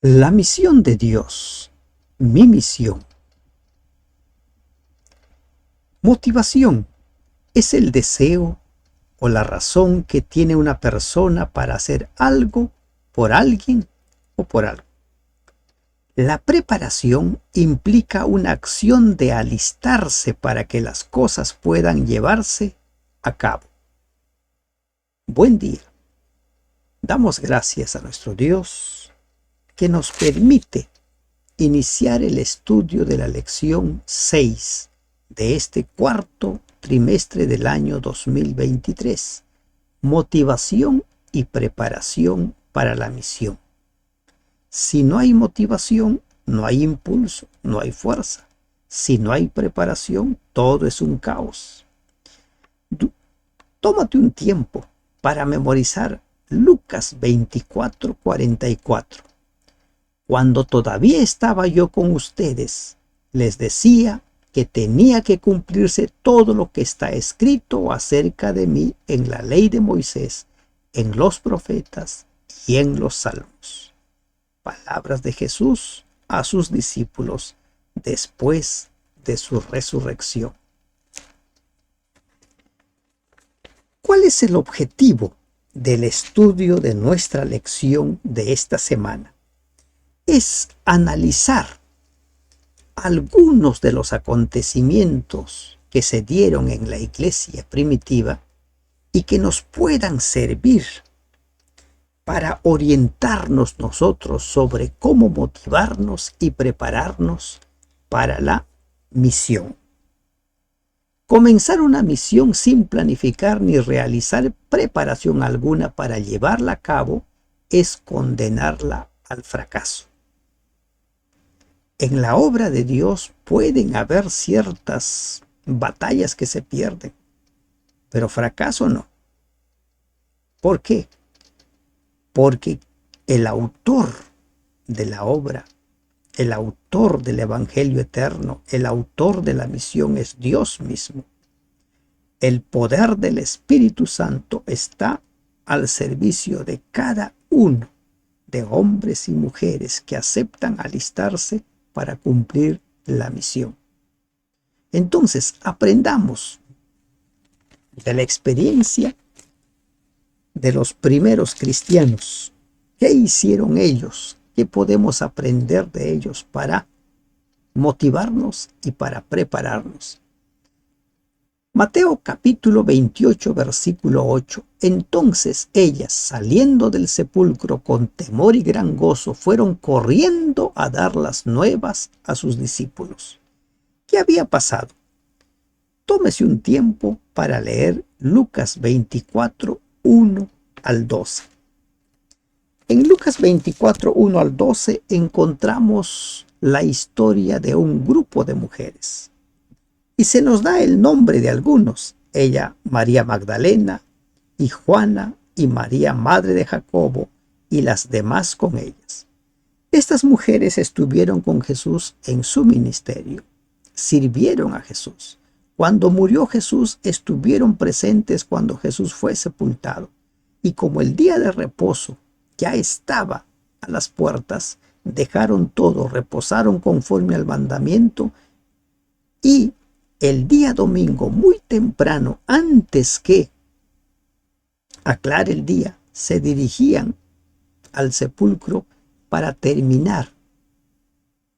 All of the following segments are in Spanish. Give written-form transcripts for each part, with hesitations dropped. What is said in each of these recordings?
La misión de Dios, mi misión. Motivación es el deseo o la razón que tiene una persona para hacer algo por alguien o por algo. La preparación implica una acción de alistarse para que las cosas puedan llevarse a cabo. Buen día. Damos gracias a nuestro Dios que nos permite iniciar el estudio de la lección 6 de este cuarto trimestre del año 2023. Motivación y preparación para la misión. Si no hay motivación, no hay impulso, no hay fuerza. Si no hay preparación, todo es un caos. Tómate un tiempo para memorizar Lucas 24:44. Cuando todavía estaba yo con ustedes, les decía que tenía que cumplirse todo lo que está escrito acerca de mí en la ley de Moisés, en los profetas y en los salmos. Palabras de Jesús a sus discípulos después de su resurrección. ¿Cuál es el objetivo del estudio de nuestra lección de esta semana? Es analizar algunos de los acontecimientos que se dieron en la iglesia primitiva y que nos puedan servir para orientarnos nosotros sobre cómo motivarnos y prepararnos para la misión. Comenzar una misión sin planificar ni realizar preparación alguna para llevarla a cabo es condenarla al fracaso. En la obra de Dios pueden haber ciertas batallas que se pierden, pero fracaso no. ¿Por qué? Porque el autor de la obra, el autor del Evangelio eterno, el autor de la misión es Dios mismo. El poder del Espíritu Santo está al servicio de cada uno de hombres y mujeres que aceptan alistarse para cumplir la misión. Entonces, aprendamos de la experiencia de los primeros cristianos. ¿Qué hicieron ellos? ¿Qué podemos aprender de ellos para motivarnos y para prepararnos? Mateo capítulo 28, versículo 8. Entonces ellas, saliendo del sepulcro con temor y gran gozo, fueron corriendo a dar las nuevas a sus discípulos. ¿Qué había pasado? Tómese un tiempo para leer Lucas 24, 1 al 12. En Lucas 24, 1 al 12 encontramos la historia de un grupo de mujeres. Y se nos da el nombre de algunos. Ella, María Magdalena, y Juana, y María, madre de Jacobo, y las demás con ellas. Estas mujeres estuvieron con Jesús en su ministerio. Sirvieron a Jesús. Cuando murió Jesús, estuvieron presentes cuando Jesús fue sepultado. Y como el día de reposo ya estaba a las puertas, dejaron todo, reposaron conforme al mandamiento, y el día domingo, muy temprano, antes que aclare el día, se dirigían al sepulcro para terminar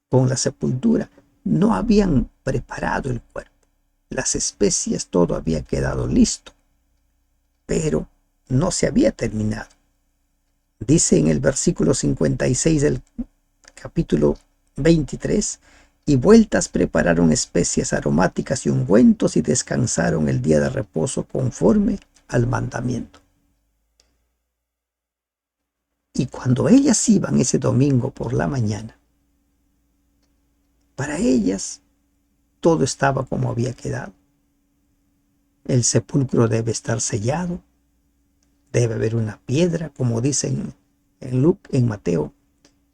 con la sepultura. No habían preparado el cuerpo. Las especias, todo había quedado listo, pero no se había terminado. Dice en el versículo 56 del capítulo 23, y vueltas prepararon especias aromáticas y ungüentos y descansaron el día de reposo conforme al mandamiento. Y cuando ellas iban ese domingo por la mañana, para ellas todo estaba como había quedado. El sepulcro debe estar sellado, debe haber una piedra, como dicen en Mateo.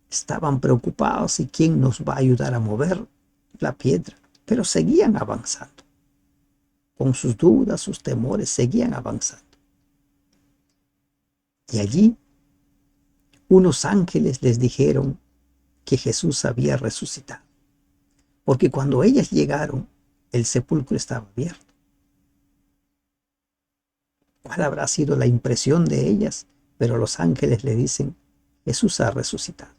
Estaban preocupados y quién nos va a ayudar a mover la piedra, pero seguían avanzando. Con sus dudas, sus temores, seguían avanzando. Y allí unos ángeles les dijeron que Jesús había resucitado. Porque cuando ellas llegaron, el sepulcro estaba abierto. ¿Cuál habrá sido la impresión de ellas? Pero los ángeles le dicen, Jesús ha resucitado.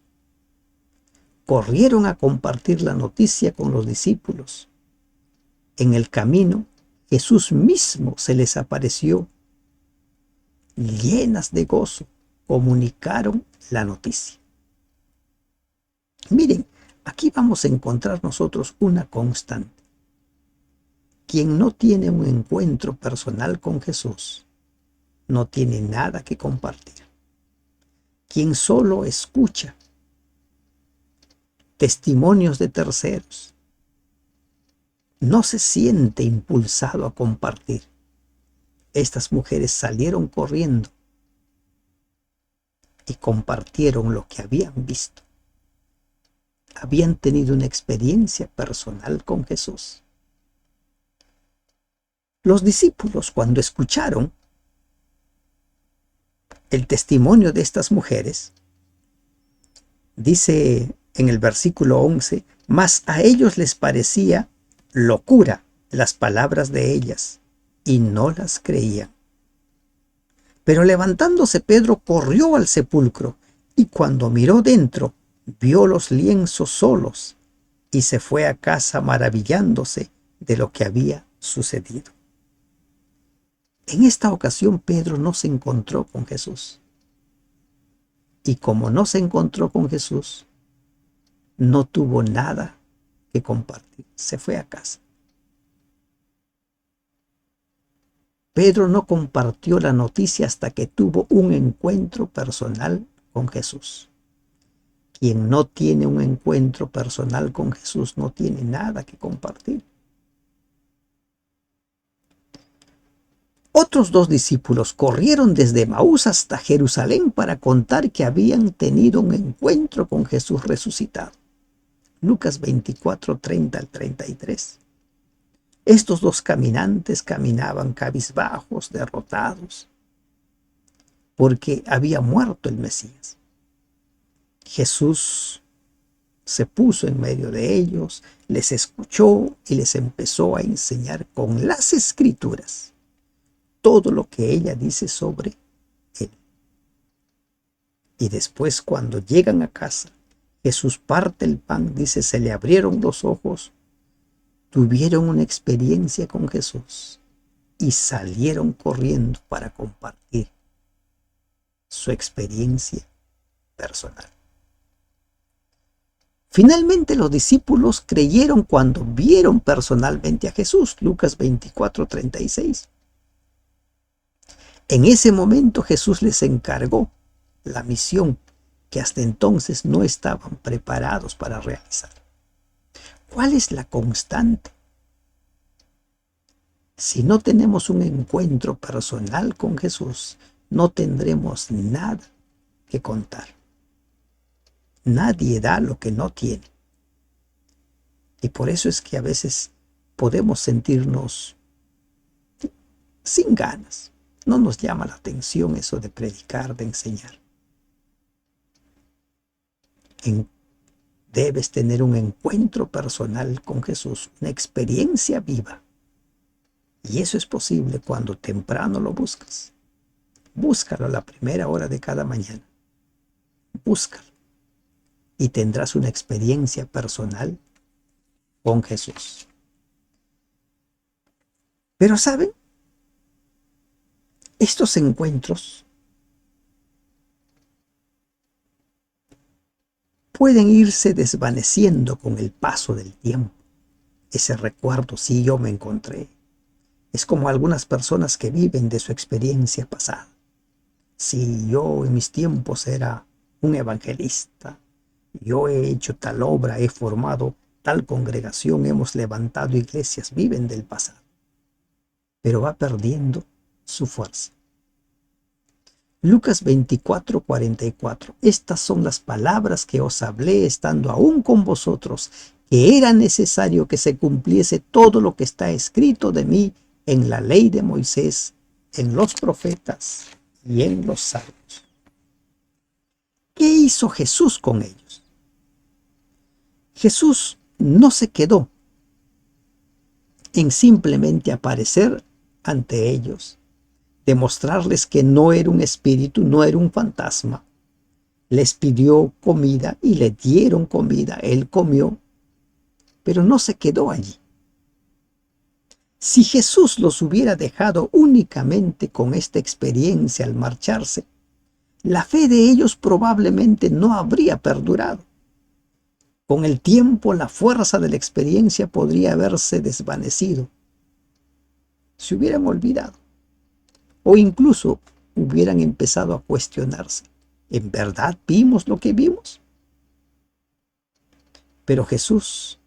Corrieron a compartir la noticia con los discípulos. En el camino, Jesús mismo se les apareció. Llenas de gozo, comunicaron la noticia. Miren, aquí vamos a encontrar nosotros una constante. Quien no tiene un encuentro personal con Jesús, no tiene nada que compartir. Quien solo escucha testimonios de terceros, no se siente impulsado a compartir. Estas mujeres salieron corriendo y compartieron lo que habían visto. Habían tenido una experiencia personal con Jesús. Los discípulos, cuando escucharon el testimonio de estas mujeres, dice en el versículo 11, mas a ellos les parecía locura las palabras de ellas, y no las creían. Pero levantándose Pedro corrió al sepulcro, y cuando miró dentro, vio los lienzos solos, y se fue a casa maravillándose de lo que había sucedido. En esta ocasión Pedro no se encontró con Jesús. Y como no se encontró con Jesús, no tuvo nada que compartir. Se fue a casa. Pedro no compartió la noticia hasta que tuvo un encuentro personal con Jesús. Quien no tiene un encuentro personal con Jesús no tiene nada que compartir. Otros dos discípulos corrieron desde Emaús hasta Jerusalén para contar que habían tenido un encuentro con Jesús resucitado. Lucas 24, 30 al 33. Estos dos caminantes caminaban cabizbajos, derrotados, porque había muerto el Mesías. Jesús se puso en medio de ellos, les escuchó y les empezó a enseñar con las Escrituras todo lo que ella dice sobre él. Y después, cuando llegan a casa, Jesús parte el pan, dice, se le abrieron los ojos, tuvieron una experiencia con Jesús y salieron corriendo para compartir su experiencia personal. Finalmente los discípulos creyeron cuando vieron personalmente a Jesús. Lucas 24, 36. En ese momento Jesús les encargó la misión que hasta entonces no estaban preparados para realizar. ¿Cuál es la constante? Si no tenemos un encuentro personal con Jesús, no tendremos nada que contar. Nadie da lo que no tiene. Y por eso es que a veces podemos sentirnos sin ganas. No nos llama la atención eso de predicar, de enseñar. Debes tener un encuentro personal con Jesús, una experiencia viva. Y eso es posible cuando temprano lo buscas. Búscalo a la primera hora de cada mañana. Búscalo. Y tendrás una experiencia personal con Jesús. Pero ¿saben? Estos encuentros pueden irse desvaneciendo con el paso del tiempo. Ese recuerdo, sí, yo me encontré. Es como algunas personas que viven de su experiencia pasada. Sí, yo en mis tiempos era un evangelista. Yo he hecho tal obra, he formado tal congregación, hemos levantado iglesias, viven del pasado. Pero va perdiendo su fuerza. Lucas 24, 44. Estas son las palabras que os hablé estando aún con vosotros, que era necesario que se cumpliese todo lo que está escrito de mí en la ley de Moisés, en los profetas y en los salmos. ¿Qué hizo Jesús con ellos? Jesús no se quedó en simplemente aparecer ante ellos, demostrarles que no era un espíritu, no era un fantasma. Les pidió comida y le dieron comida. Él comió, pero no se quedó allí. Si Jesús los hubiera dejado únicamente con esta experiencia al marcharse, la fe de ellos probablemente no habría perdurado. Con el tiempo, la fuerza de la experiencia podría haberse desvanecido. Se hubieran olvidado o incluso hubieran empezado a cuestionarse. ¿En verdad vimos lo que vimos? Pero Jesús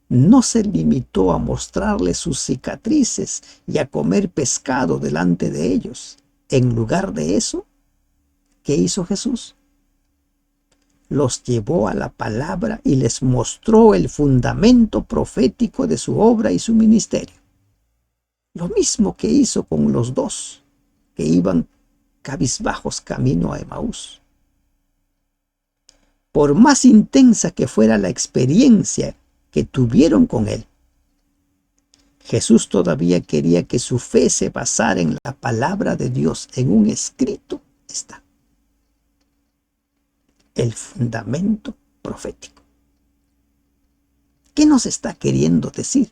no se limitó a mostrarles sus cicatrices y a comer pescado delante de ellos. En lugar de eso, ¿qué hizo Jesús? Los llevó a la palabra y les mostró el fundamento profético de su obra y su ministerio. Lo mismo que hizo con los dos que iban cabizbajos camino a Emaús. Por más intensa que fuera la experiencia que tuvieron con él, Jesús todavía quería que su fe se basara en la palabra de Dios. En un escrito está el fundamento profético. ¿Qué nos está queriendo decir?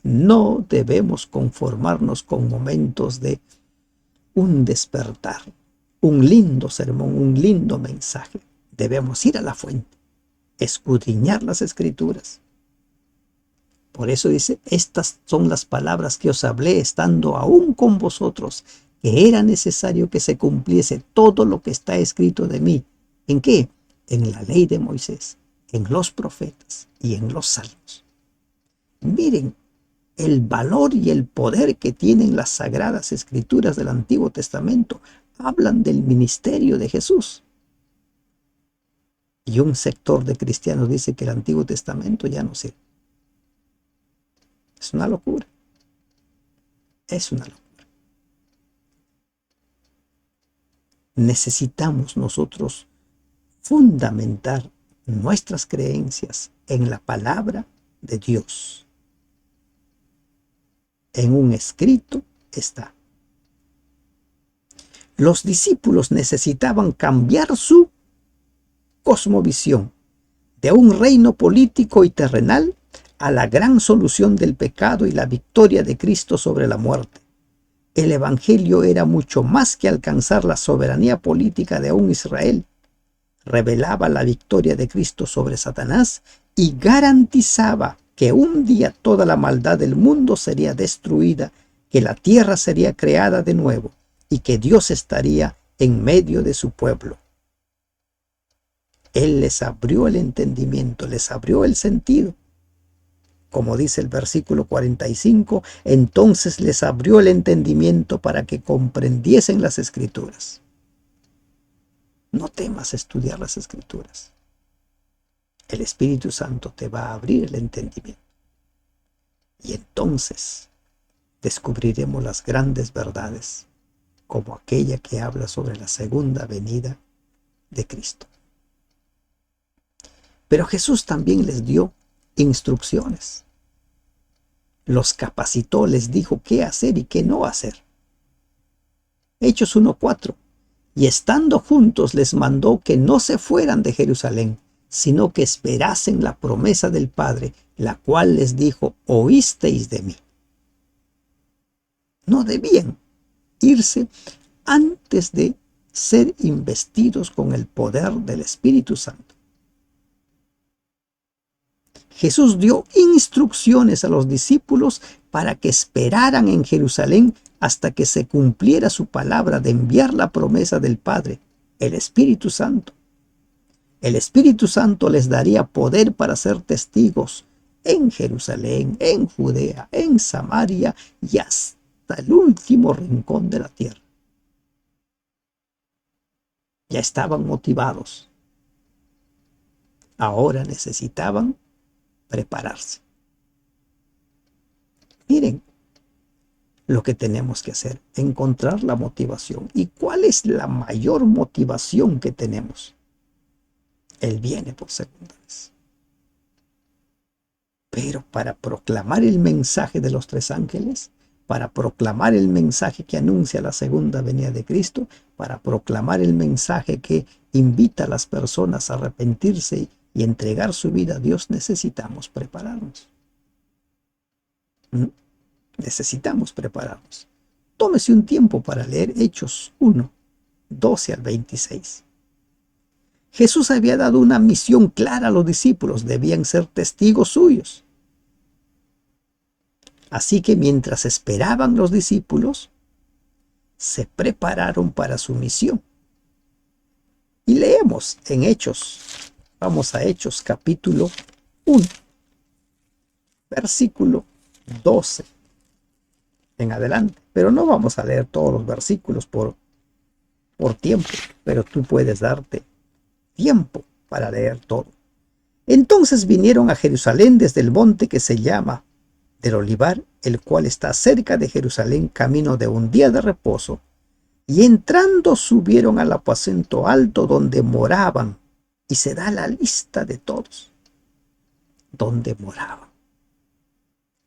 No debemos conformarnos con momentos de un despertar, un lindo sermón, un lindo mensaje. Debemos ir a la fuente, escudriñar las escrituras. Por eso dice, estas son las palabras que os hablé estando aún con vosotros, que era necesario que se cumpliese todo lo que está escrito de mí. ¿En qué? En la ley de Moisés, en los profetas y en los salmos. Miren el valor y el poder que tienen las sagradas escrituras del Antiguo Testamento. Hablan del ministerio de Jesús. Y un sector de cristianos dice que el Antiguo Testamento ya no sirve. Es una locura. Es una locura. Necesitamos nosotros fundamentar nuestras creencias en la palabra de Dios. En un escrito está. Los discípulos necesitaban cambiar su cosmovisión de un reino político y terrenal a la gran solución del pecado y la victoria de Cristo sobre la muerte. El Evangelio era mucho más que alcanzar la soberanía política de un Israel. Revelaba la victoria de Cristo sobre Satanás y garantizaba que un día toda la maldad del mundo sería destruida, que la tierra sería creada de nuevo y que Dios estaría en medio de su pueblo. Él les abrió el entendimiento, les abrió el sentido. Como dice el versículo 45, entonces les abrió el entendimiento para que comprendiesen las Escrituras. No temas estudiar las Escrituras. El Espíritu Santo te va a abrir el entendimiento. Y entonces descubriremos las grandes verdades, como aquella que habla sobre la segunda venida de Cristo. Pero Jesús también les dio instrucciones. Los capacitó, les dijo qué hacer y qué no hacer. Hechos 1:4. Y estando juntos les mandó que no se fueran de Jerusalén, sino que esperasen la promesa del Padre, la cual les dijo, oísteis de mí. No debían irse antes de ser investidos con el poder del Espíritu Santo. Jesús dio instrucciones a los discípulos para que esperaran en Jerusalén hasta que se cumpliera su palabra de enviar la promesa del Padre, el Espíritu Santo. El Espíritu Santo les daría poder para ser testigos en Jerusalén, en Judea, en Samaria y hasta el último rincón de la tierra. Ya estaban motivados. Ahora necesitaban prepararse. Miren lo que tenemos que hacer, encontrar la motivación. ¿Y cuál es la mayor motivación que tenemos? Él viene por segunda vez. Pero para proclamar el mensaje de los tres ángeles, para proclamar el mensaje que anuncia la segunda venida de Cristo, para proclamar el mensaje que invita a las personas a arrepentirse y entregar su vida a Dios, necesitamos prepararnos. Necesitamos prepararnos. Tómese un tiempo para leer Hechos 1, 12 al 26. Jesús había dado una misión clara a los discípulos, debían ser testigos suyos. Así que mientras esperaban los discípulos, se prepararon para su misión. Y leemos en Hechos, vamos a Hechos capítulo 1, versículo 12 en adelante. Pero no vamos a leer todos los versículos por tiempo, pero tú puedes darte tiempo para leer todo. Entonces vinieron a Jerusalén desde el monte que se llama del Olivar, el cual está cerca de Jerusalén, camino de un día de reposo, y entrando subieron al aposento alto donde moraban, y se da la lista de todos, donde moraban.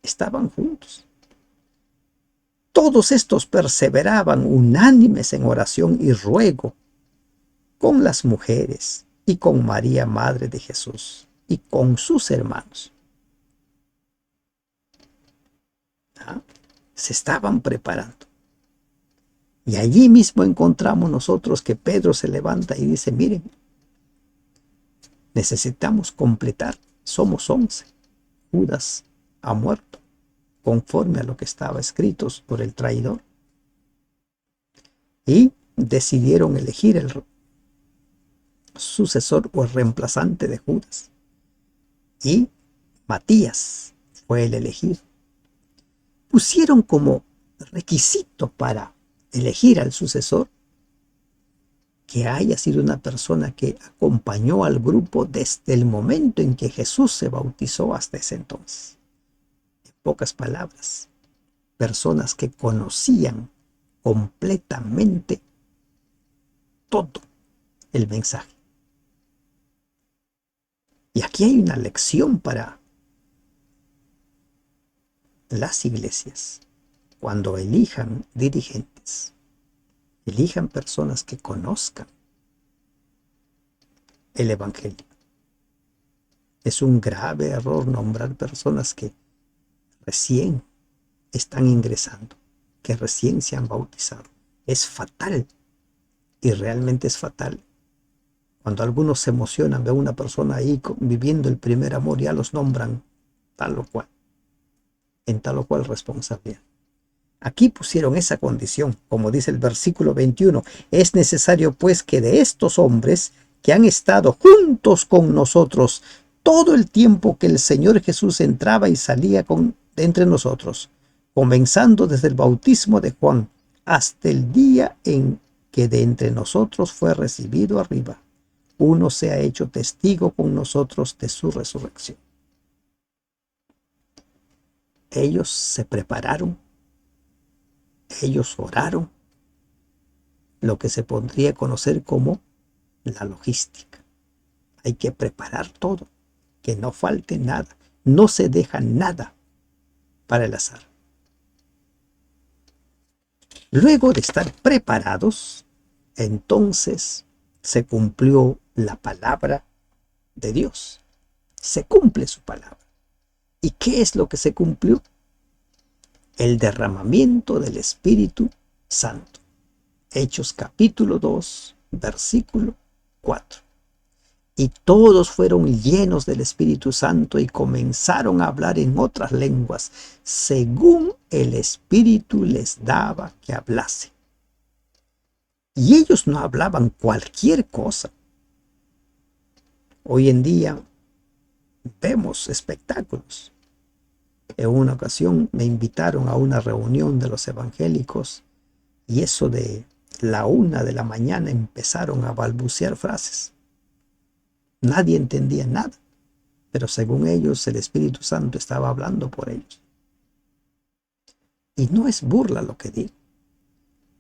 Estaban juntos. Todos estos perseveraban unánimes en oración y ruego con las mujeres y con María, madre de Jesús, y con sus hermanos. Se estaban preparando. Y allí mismo encontramos nosotros que Pedro se levanta y dice, miren, necesitamos completar, somos 11. Judas ha muerto, conforme a lo que estaba escrito por el traidor. Y decidieron elegir el sucesor o el reemplazante de Judas. Y Matías fue el elegido. Pusieron como requisito para elegir al sucesor que haya sido una persona que acompañó al grupo desde el momento en que Jesús se bautizó hasta ese entonces. En pocas palabras, personas que conocían completamente todo el mensaje. Y aquí hay una lección para las iglesias. Cuando elijan dirigentes, elijan personas que conozcan el evangelio. Es un grave error nombrar personas que recién están ingresando, que recién se han bautizado. Es fatal, y realmente es fatal. Cuando algunos se emocionan, ven a una persona ahí viviendo el primer amor, ya los nombran tal o cual, en tal o cual responsabilidad. Aquí pusieron esa condición, como dice el versículo 21, es necesario pues que de estos hombres que han estado juntos con nosotros todo el tiempo que el Señor Jesús entraba y salía entre nosotros, comenzando desde el bautismo de Juan hasta el día en que de entre nosotros fue recibido arriba, uno se ha hecho testigo con nosotros de su resurrección. Ellos se prepararon. Ellos oraron, lo que se podría conocer como la logística. Hay que preparar todo, que no falte nada, no se deja nada para el azar. Luego de estar preparados, entonces se cumplió la palabra de Dios. Se cumple su palabra. ¿Y qué es lo que se cumplió? El derramamiento del Espíritu Santo. Hechos capítulo 2, versículo 4. Y todos fueron llenos del Espíritu Santo y comenzaron a hablar en otras lenguas, según el Espíritu les daba que hablase. Y ellos no hablaban cualquier cosa. Hoy en día vemos espectáculos. En una ocasión me invitaron a una reunión de los evangélicos y eso de la 1 de la mañana empezaron a balbucear frases. Nadie entendía nada, pero según ellos el Espíritu Santo estaba hablando por ellos. Y no es burla lo que digo,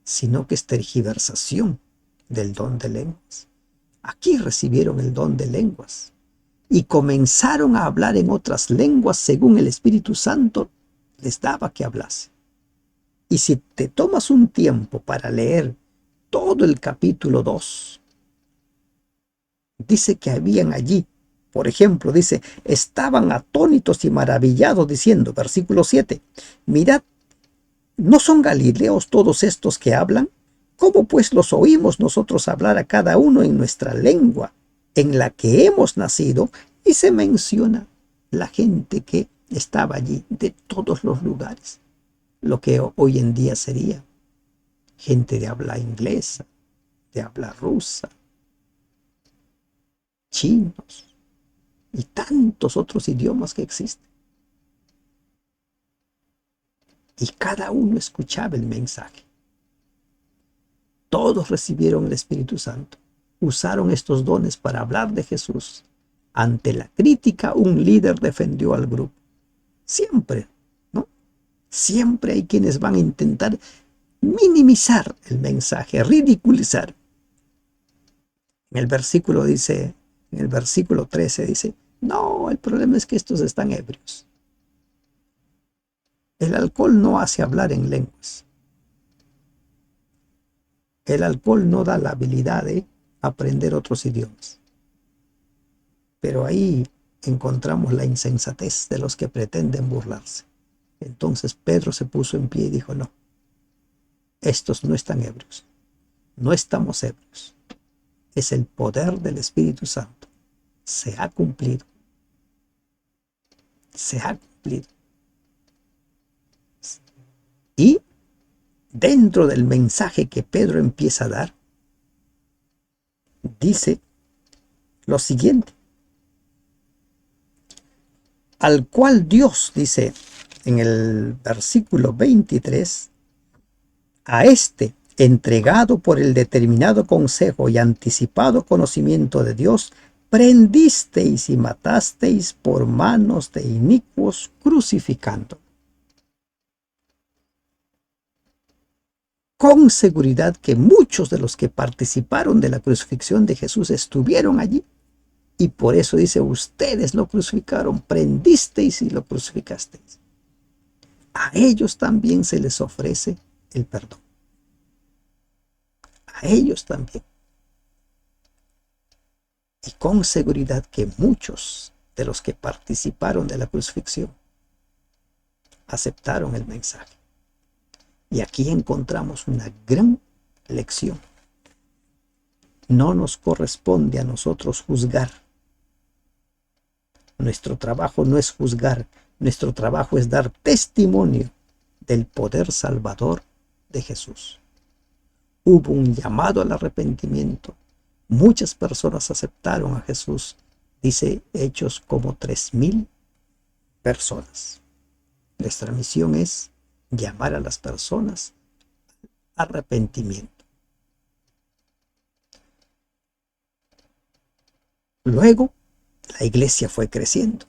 sino que es tergiversación del don de lenguas. Aquí recibieron el don de lenguas y comenzaron a hablar en otras lenguas según el Espíritu Santo les daba que hablase. Y si te tomas un tiempo para leer todo el capítulo 2, dice que habían allí, por ejemplo, dice, estaban atónitos y maravillados diciendo, versículo 7, mirad, ¿no son galileos todos estos que hablan? ¿Cómo pues los oímos nosotros hablar a cada uno en nuestra lengua, en la que hemos nacido? Y se menciona la gente que estaba allí de todos los lugares, lo que hoy en día sería gente de habla inglesa, de habla rusa, chinos y tantos otros idiomas que existen. Y cada uno escuchaba el mensaje. Todos recibieron el Espíritu Santo. Usaron estos dones para hablar de Jesús. Ante la crítica, un líder defendió al grupo. Siempre, ¿no? Siempre hay quienes van a intentar minimizar el mensaje, ridiculizar. En el versículo 13 dice, no, el problema es que estos están ebrios. El alcohol no hace hablar en lenguas. El alcohol no da la habilidad de aprender otros idiomas. Pero ahí encontramos la insensatez de los que pretenden burlarse. Entonces Pedro se puso en pie y dijo, no, estos no están ebrios, no estamos ebrios. Es el poder del Espíritu Santo. Se ha cumplido. Se ha cumplido. Y dentro del mensaje que Pedro empieza a dar, dice lo siguiente. Al cual Dios, dice en el versículo 23, a este, entregado por el determinado consejo y anticipado conocimiento de Dios, prendisteis y matasteis por manos de inicuos, crucificando. Con seguridad que muchos de los que participaron de la crucifixión de Jesús estuvieron allí. Y por eso dice, ustedes lo crucificaron, prendisteis y lo crucificasteis. A ellos también se les ofrece el perdón. A ellos también. Y con seguridad que muchos de los que participaron de la crucifixión aceptaron el mensaje. Y aquí encontramos una gran lección. No nos corresponde a nosotros juzgar. Nuestro trabajo no es juzgar, nuestro trabajo es dar testimonio del poder salvador de Jesús. Hubo un llamado al arrepentimiento. Muchas personas aceptaron a Jesús. Dice Hechos como 3,000 personas. Nuestra misión es llamar a las personas al arrepentimiento. Luego, la iglesia fue creciendo,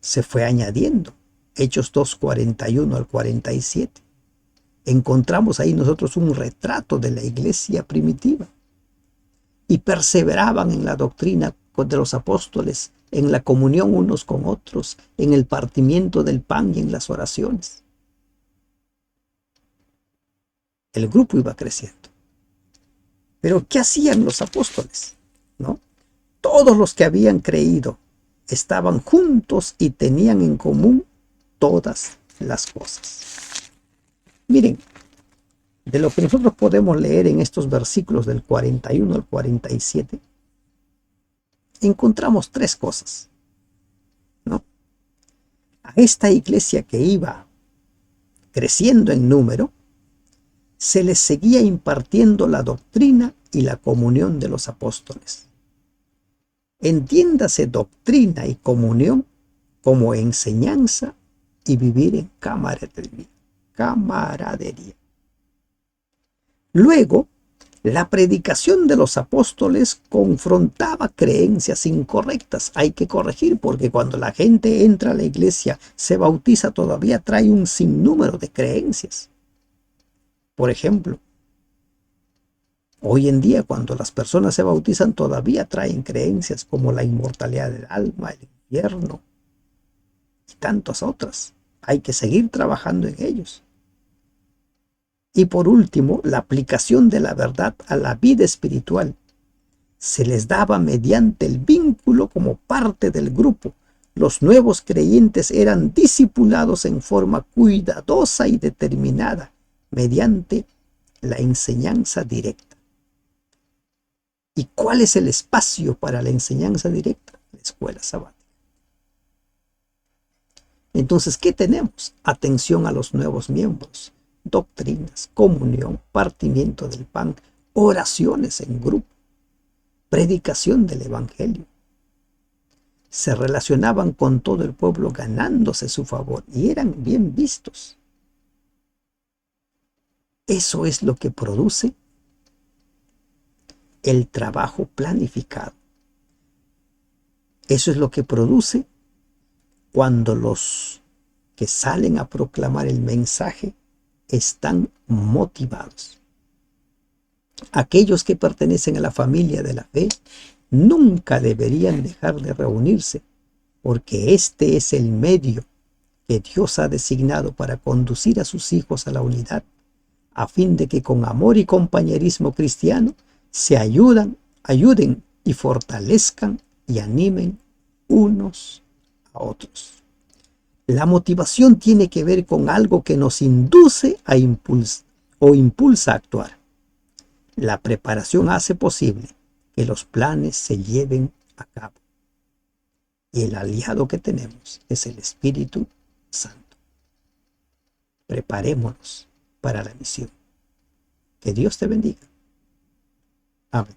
se fue añadiendo. Hechos 2:41 al 47. Encontramos ahí nosotros un retrato de la iglesia primitiva. Y perseveraban en la doctrina de los apóstoles, en la comunión unos con otros, en el partimiento del pan y en las oraciones. El grupo iba creciendo. Pero ¿qué hacían los apóstoles? ¿No? Todos los que habían creído estaban juntos y tenían en común todas las cosas. Miren, de lo que nosotros podemos leer en estos versículos del 41 al 47, encontramos tres cosas, ¿no? A esta iglesia que iba creciendo en número, se les seguía impartiendo la doctrina y la comunión de los apóstoles. Entiéndase doctrina y comunión como enseñanza y vivir en camaradería. Luego, la predicación de los apóstoles confrontaba creencias incorrectas. Hay que corregir porque cuando la gente entra a la iglesia, se bautiza, todavía trae un sinnúmero de creencias. Por ejemplo, Hoy en día, cuando las personas se bautizan, todavía traen creencias como la inmortalidad del alma, el infierno y tantas otras. Hay que seguir trabajando en ellos. Y por último, la aplicación de la verdad a la vida espiritual se les daba mediante el vínculo como parte del grupo. Los nuevos creyentes eran discipulados en forma cuidadosa y determinada mediante la enseñanza directa. ¿Y cuál es el espacio para la enseñanza directa? La escuela sabática. Entonces, ¿qué tenemos? Atención a los nuevos miembros, doctrinas, comunión, partimiento del pan, oraciones en grupo, predicación del evangelio. Se relacionaban con todo el pueblo ganándose su favor y eran bien vistos. Eso es lo que produce el trabajo planificado. Eso es lo que produce cuando los que salen a proclamar el mensaje están motivados. Aquellos que pertenecen a la familia de la fe nunca deberían dejar de reunirse, porque este es el medio que Dios ha designado para conducir a sus hijos a la unidad, a fin de que con amor y compañerismo cristiano se ayuden y fortalezcan y animen unos a otros. La motivación tiene que ver con algo que nos induce a impulsa a actuar. La preparación hace posible que los planes se lleven a cabo. Y el aliado que tenemos es el Espíritu Santo. Preparémonos para la misión. Que Dios te bendiga. Amén.